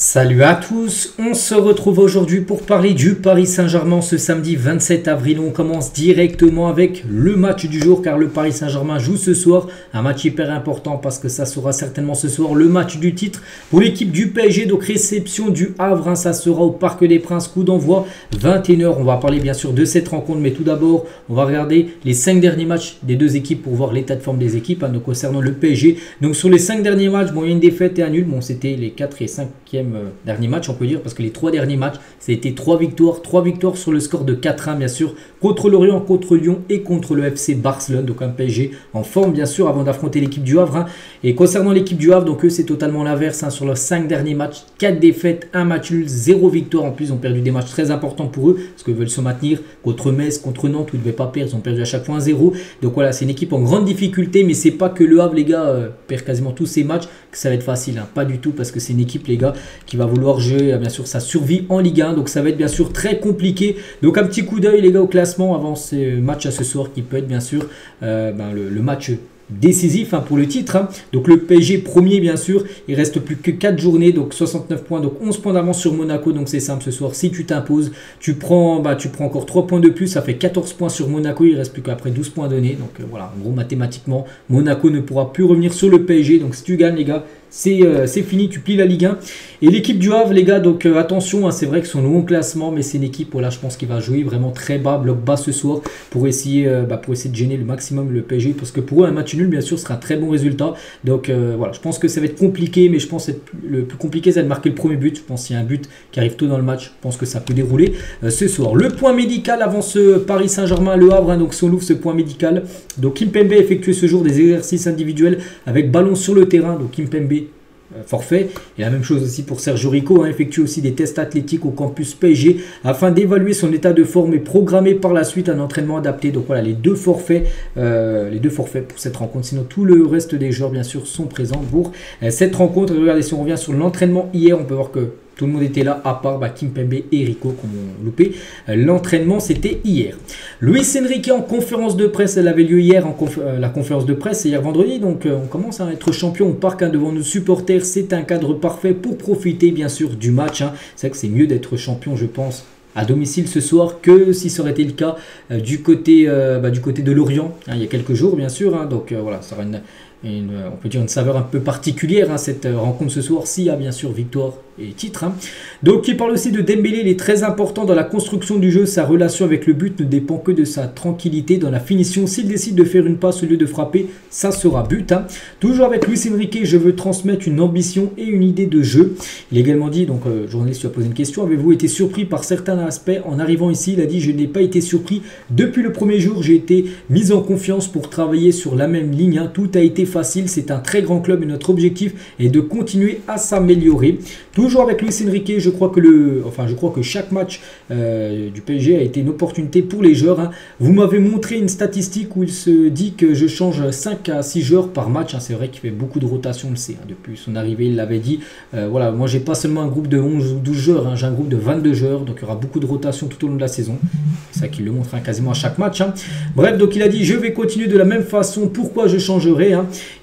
Salut à tous, on se retrouve aujourd'hui pour parler du Paris Saint-Germain ce samedi 27 avril. On commence directement avec le match du jour car le Paris Saint-Germain joue ce soir. Un match hyper important parce que ça sera certainement ce soir le match du titre pour l'équipe du PSG. Donc réception du Havre, ça sera au Parc des Princes, coup d'envoi 21h. On va parler bien sûr de cette rencontre, mais tout d'abord on va regarder les 5 derniers matchs des deux équipes pour voir l'état de forme des équipes donc concernant le PSG. Donc sur les 5 derniers matchs, bon, il y a une défaite et un nul. Bon, c'était les 4 et 5e dernier match, on peut dire, parce que les 3 derniers matchs, ça a été 3 victoires sur le score de 4-1, bien sûr, contre Lorient, contre Lyon et contre le FC Barcelone. Donc un PSG en forme, bien sûr, avant d'affronter l'équipe du Havre. Et concernant l'équipe du Havre, donc eux, c'est totalement l'inverse. Sur leurs 5 derniers matchs, 4 défaites, 1 match nul, 0 victoire. En plus, ils ont perdu des matchs très importants pour eux, parce qu'ils veulent se maintenir contre Metz, contre Nantes, où ils ne devaient pas perdre. Ils ont perdu à chaque fois 1-0. Donc voilà, c'est une équipe en grande difficulté, mais c'est pas que le Havre, les gars, perd quasiment tous ces matchs, que ça va être facile. Pas du tout, parce que c'est une équipe, les gars, qui va vouloir jouer bien sûr sa survie en Ligue 1, donc ça va être bien sûr très compliqué. Donc un petit coup d'œil les gars au classement avant ce match à ce soir qui peut être bien sûr le match décisif pour le titre. Donc le PSG premier bien sûr, il reste plus que 4 journées, donc 69 points, donc 11 points d'avance sur Monaco. Donc c'est simple, ce soir si tu t'imposes, tu prends encore 3 points de plus, ça fait 14 points sur Monaco, il reste plus qu'après 12 points donnés. Donc voilà, en gros mathématiquement Monaco ne pourra plus revenir sur le PSG. Donc si tu gagnes les gars, c'est fini, tu plies la Ligue 1. Et l'équipe du Havre les gars, donc attention, c'est vrai que son long classement, mais c'est une équipe, voilà, je pense qu'il va jouer vraiment très bas, bloc bas ce soir pour essayer de gêner le maximum le PSG, parce que pour eux un match nul bien sûr sera un très bon résultat. Donc voilà, je pense que ça va être compliqué, mais je pense que le plus compliqué c'est de marquer le premier but. Je pense qu'il y a un but qui arrive tôt dans le match, je pense que ça peut dérouler ce soir. Le point médical avant ce Paris Saint-Germain Le Havre, donc si on ouvre ce point médical, donc Kimpembe effectue ce jour des exercices individuels avec ballon sur le terrain. Donc Kimpembe forfait. Et la même chose aussi pour Sergio Rico, effectue aussi des tests athlétiques au campus PSG afin d'évaluer son état de forme et programmer par la suite un entraînement adapté. Donc voilà les deux forfaits pour cette rencontre. Sinon tout le reste des joueurs bien sûr sont présents pour cette rencontre. Et regardez, si on revient sur l'entraînement hier, on peut voir que tout le monde était là, à part Kimpembe et Rico qui ont loupé. L'entraînement, c'était hier. Luis Enrique en conférence de presse, elle avait lieu hier, la conférence de presse, c'est hier vendredi. Donc, on commence à être champion au parc devant nos supporters. C'est un cadre parfait pour profiter, bien sûr, du match. C'est vrai que c'est mieux d'être champion, je pense, à domicile ce soir que si ça aurait été le cas du côté de Lorient, il y a quelques jours, bien sûr. Donc, voilà, ça aura on peut dire une saveur un peu particulière cette rencontre ce soir, s'il y a bien sûr victoire et titre. Donc il parle aussi de Dembélé, il est très important dans la construction du jeu, sa relation avec le but ne dépend que de sa tranquillité dans la finition. S'il décide de faire une passe au lieu de frapper, ça sera but. Toujours avec Luis Enrique, je veux transmettre une ambition et une idée de jeu. Il a également dit, donc le journaliste lui a posé une question, avez-vous été surpris par certains aspects en arrivant ici? Il a dit, je n'ai pas été surpris, depuis le premier jour j'ai été mis en confiance pour travailler sur la même ligne, tout a été facile, c'est un très grand club et notre objectif est de continuer à s'améliorer. Toujours avec Luis Enrique, je crois que chaque match du PSG a été une opportunité pour les joueurs. Vous m'avez montré une statistique où il se dit que je change 5 à 6 joueurs par match. C'est vrai qu'il fait beaucoup de rotation, on le sait. Depuis son arrivée, il l'avait dit. Voilà, moi j'ai pas seulement un groupe de 11 ou 12 joueurs, j'ai un groupe de 22 joueurs. Donc il y aura beaucoup de rotation tout au long de la saison. C'est ça qu'il le montre quasiment à chaque match. Bref, donc il a dit je vais continuer de la même façon. Pourquoi je changerai?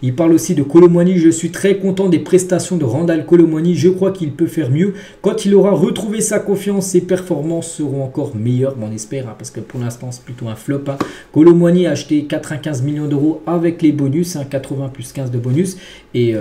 Il parle aussi de Kolo Muani. Je suis très content des prestations de Randal Kolo Muani. Je crois qu'il peut faire mieux. Quand il aura retrouvé sa confiance, ses performances seront encore meilleures. Bon, on espère, parce que pour l'instant, c'est plutôt un flop. Kolo Muani a acheté 95 millions d'euros avec les bonus, 80 plus 15 de bonus. Et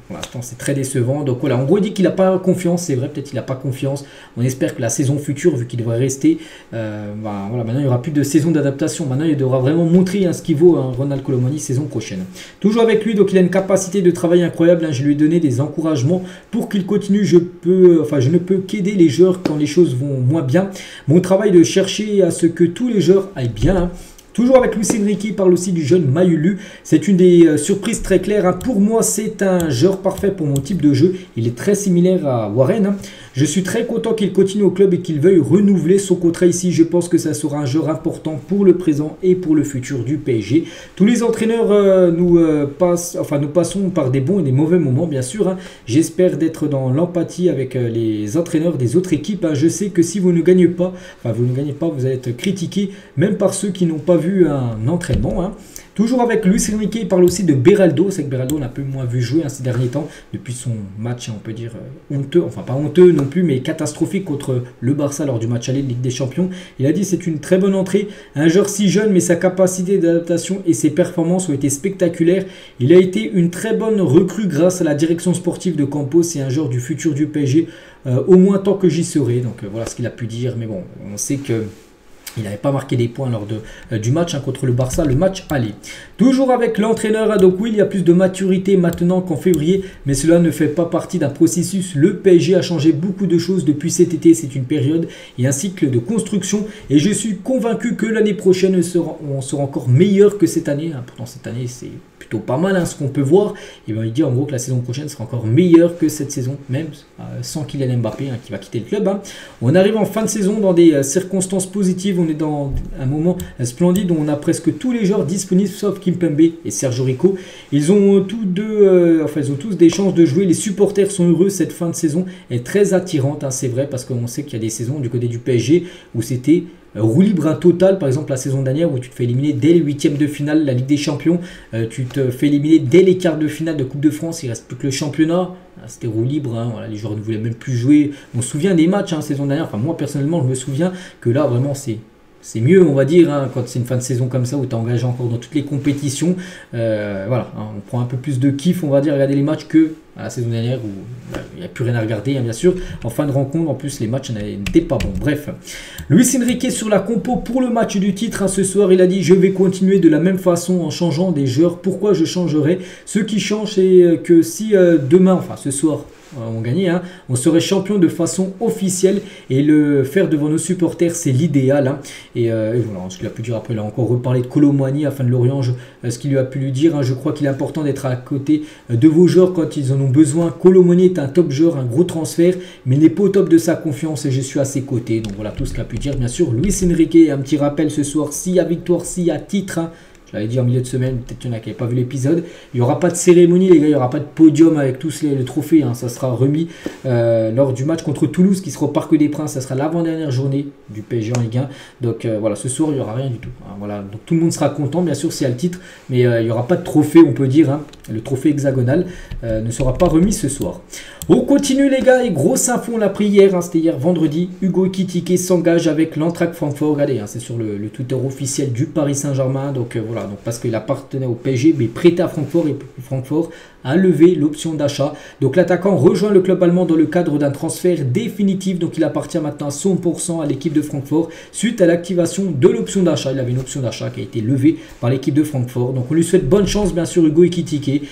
pour l'instant, c'est très décevant. Donc voilà, en gros, il dit qu'il n'a pas confiance. C'est vrai, peut-être qu'il n'a pas confiance. On espère que la saison future, vu qu'il devrait rester, voilà, maintenant, il n'y aura plus de saison d'adaptation. Maintenant, il devra vraiment montrer ce qu'il vaut, Ronald Kolo Muani, saison prochaine. Toujours avec lui, donc il a une capacité de travail incroyable. Je lui ai donné des encouragements pour qu'il continue. Je ne peux qu'aider les joueurs quand les choses vont moins bien. Mon travail de chercher à ce que tous les joueurs aillent bien. Toujours avec Luis Enrique, il parle aussi du jeune Mayulu. C'est une des surprises très claires. Pour moi, c'est un joueur parfait pour mon type de jeu. Il est très similaire à Warren. Je suis très content qu'il continue au club et qu'il veuille renouveler son contrat ici. Je pense que ça sera un joueur important pour le présent et pour le futur du PSG. Tous les entraîneurs nous passons par des bons et des mauvais moments, bien sûr. J'espère d'être dans l'empathie avec les entraîneurs des autres équipes. Je sais que si vous ne gagnez pas, vous allez être critiqué, même par ceux qui n'ont pas vu un entraînement. Toujours avec Luis Enrique, il parle aussi de Beraldo. C'est que Beraldo, on a un peu moins vu jouer ces derniers temps, depuis son match, on peut dire, honteux, enfin pas honteux non plus, mais catastrophique contre le Barça lors du match aller de Ligue des Champions. Il a dit c'est une très bonne entrée, un joueur si jeune, mais sa capacité d'adaptation et ses performances ont été spectaculaires. Il a été une très bonne recrue grâce à la direction sportive de Campos et un joueur du futur du PSG, au moins tant que j'y serai. Donc voilà ce qu'il a pu dire, mais bon, on sait que il n'avait pas marqué des points lors du match contre le Barça, le match aller. Toujours avec l'entraîneur, donc oui, il y a plus de maturité maintenant qu'en février, mais cela ne fait pas partie d'un processus. Le PSG a changé beaucoup de choses depuis cet été, c'est une période et un cycle de construction. Et je suis convaincu que l'année prochaine, on sera encore meilleur que cette année. Pourtant, cette année, c'est plutôt pas mal ce qu'on peut voir. Et bien, il dit en gros que la saison prochaine sera encore meilleure que cette saison, même sans Kylian Mbappé qui va quitter le club. On arrive en fin de saison dans des circonstances positives. On est dans un moment splendide où on a presque tous les joueurs disponibles sauf Kimpembe et Sergio Rico. Ils ont tous des chances de jouer. Les supporters sont heureux. Cette fin de saison est très attirante, c'est vrai, parce qu'on sait qu'il y a des saisons du côté du PSG où c'était roue libre total. Par exemple la saison dernière où tu te fais éliminer dès les huitièmes de finale la Ligue des Champions, tu te fais éliminer dès les quarts de finale de Coupe de France, il ne reste plus que le championnat. C'était roue libre, voilà, les joueurs ne voulaient même plus jouer. On se souvient des matchs saison dernière, enfin moi personnellement je me souviens que là vraiment c'est mieux, on va dire, quand c'est une fin de saison comme ça où tu es engagé encore dans toutes les compétitions. Voilà, on prend un peu plus de kiff, on va dire, regarder les matchs que à la saison dernière où il n'y a plus rien à regarder, bien sûr. En fin de rencontre, en plus, les matchs n'étaient pas bons. Bref, Luis Enrique sur la compo pour le match du titre ce soir, il a dit « Je vais continuer de la même façon en changeant des joueurs. Pourquoi je changerai? Ce qui change, c'est que si demain, enfin ce soir, on gagnait, on serait champion de façon officielle et le faire devant nos supporters, c'est l'idéal. Et voilà, ce qu'il a pu dire après, il a encore reparlé de Kolo Muani afin de Lorient, ce qu'il lui a pu lui dire. Je crois qu'il est important d'être à côté de vos joueurs quand ils en ont besoin. Kolo Muani est un top joueur, un gros transfert, mais n'est pas au top de sa confiance et je suis à ses côtés. Donc voilà tout ce qu'il a pu dire. Bien sûr, Luis Enrique, un petit rappel ce soir, s'il y a victoire, s'il y a titre, je l'avais dit en milieu de semaine, peut-être qu'il y en a qui n'avaient pas vu l'épisode. Il n'y aura pas de cérémonie, les gars, il n'y aura pas de podium avec tous les trophées. Ça sera remis lors du match contre Toulouse qui sera au Parc des Princes. Ça sera l'avant-dernière journée du PSG en Ligue 1. Donc voilà, ce soir, il n'y aura rien du tout. Voilà. Donc tout le monde sera content, bien sûr, s'il y a le titre. Mais il n'y aura pas de trophée, on peut dire. Le trophée hexagonal ne sera pas remis ce soir. On continue, les gars, et grosse info, on l'a pris hier, c'était hier vendredi. Hugo Ekitike s'engage avec l'Eintracht Francfort. Regardez, c'est sur le Twitter officiel du Paris Saint-Germain. Donc voilà, donc, parce qu'il appartenait au PSG, mais prêté à Francfort, et Francfort a levé l'option d'achat. Donc l'attaquant rejoint le club allemand dans le cadre d'un transfert définitif. Donc il appartient maintenant à 100% à l'équipe de Francfort suite à l'activation de l'option d'achat. Il avait une option d'achat qui a été levée par l'équipe de Francfort. Donc on lui souhaite bonne chance, bien sûr, Hugo Ekitike,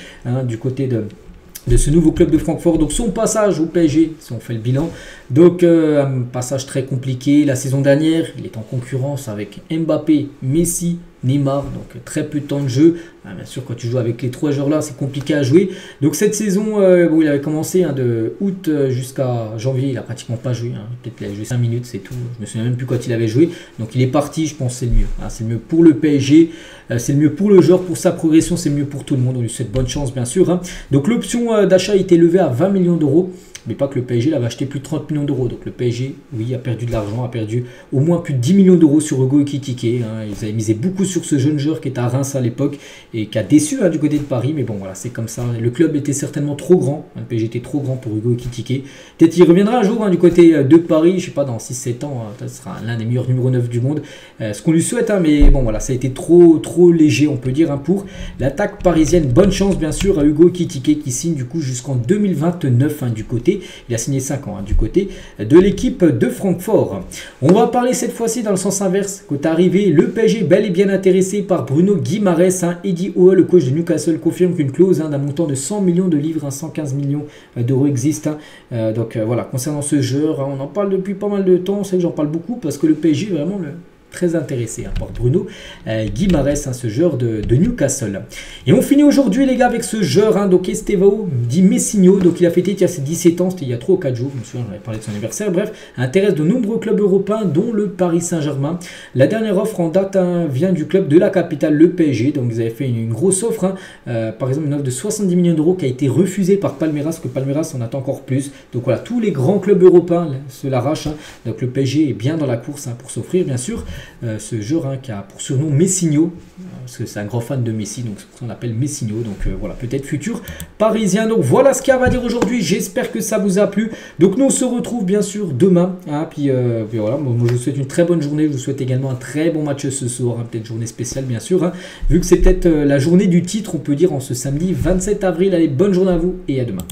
du côté de ce nouveau club de Francfort. Donc son passage au PSG, si on fait le bilan, donc un passage très compliqué. La saison dernière, il est en concurrence avec Mbappé, Messi, Neymar, donc très peu de temps de jeu. Bien sûr, quand tu joues avec les trois joueurs là, c'est compliqué à jouer. Donc cette saison, bon, il avait commencé de août jusqu'à janvier, il n'a pratiquement pas joué. Peut-être qu'il a joué 5 minutes, c'est tout. Je me souviens même plus quand il avait joué. Donc il est parti, je pense que c'est le mieux. C'est le mieux pour le PSG, c'est le mieux pour le joueur, pour sa progression, c'est le mieux pour tout le monde. On lui souhaite bonne chance, bien sûr. Donc l'option d'achat a été levée à 20 millions d'euros. Mais pas que le PSG l'avait acheté plus de 30 millions d'euros. Donc le PSG, oui, a perdu de l'argent, a perdu au moins plus de 10 millions d'euros sur Hugo Ekitike. Ils avaient misé beaucoup sur ce jeune joueur qui était à Reims à l'époque et qui a déçu du côté de Paris. Mais bon, voilà, c'est comme ça. Le club était certainement trop grand. Le PSG était trop grand pour Hugo Ekitike. Peut-être qu'il reviendra un jour du côté de Paris. Je sais pas, dans 6-7 ans, ce sera l'un des meilleurs numéro 9 du monde. Ce qu'on lui souhaite, mais bon, voilà, ça a été trop léger, on peut dire, pour l'attaque parisienne. Bonne chance, bien sûr, à Hugo Ekitike qui signe du coup jusqu'en 2029 du côté. Il a signé 5 ans du côté de l'équipe de Francfort. On va parler cette fois-ci dans le sens inverse. Côté arrivé, le PSG bel et bien intéressé par Bruno Guimaraes. Eddie Howe, le coach de Newcastle, confirme qu'une clause d'un montant de 100 millions de livres, 115 millions d'euros existe. Donc voilà, concernant ce joueur, on en parle depuis pas mal de temps. On sait que j'en parle beaucoup parce que le PSG est vraiment très intéressé par Bruno Guimaraes, ce joueur de Newcastle. Et on finit aujourd'hui, les gars, avec ce joueur, donc Estevao Di Messinho. Donc il a fêté ses 17 ans, c'était il y a 3 ou 4 jours, je me souviens, j'avais parlé de son anniversaire. Bref, intéresse de nombreux clubs européens, dont le Paris Saint-Germain. La dernière offre en date vient du club de la capitale, le PSG. Donc ils avaient fait une grosse offre, par exemple une offre de 70 millions d'euros qui a été refusée par Palmeiras, que Palmeiras en attend encore plus. Donc voilà, tous les grands clubs européens se l'arrachent. Donc le PSG est bien dans la course pour s'offrir, bien sûr, ce joueur qui a pour surnom Messinho, parce que c'est un grand fan de Messi, donc c'est pour ça qu'on l'appelle Messinho. Donc voilà, peut-être futur parisien. Donc voilà ce qu'il y a à dire aujourd'hui. J'espère que ça vous a plu. Donc nous on se retrouve bien sûr demain. Puis voilà, moi je vous souhaite une très bonne journée. Je vous souhaite également un très bon match ce soir. Peut-être journée spéciale bien sûr. Vu que c'est peut-être la journée du titre, on peut dire en ce samedi 27 avril. Allez, bonne journée à vous et à demain.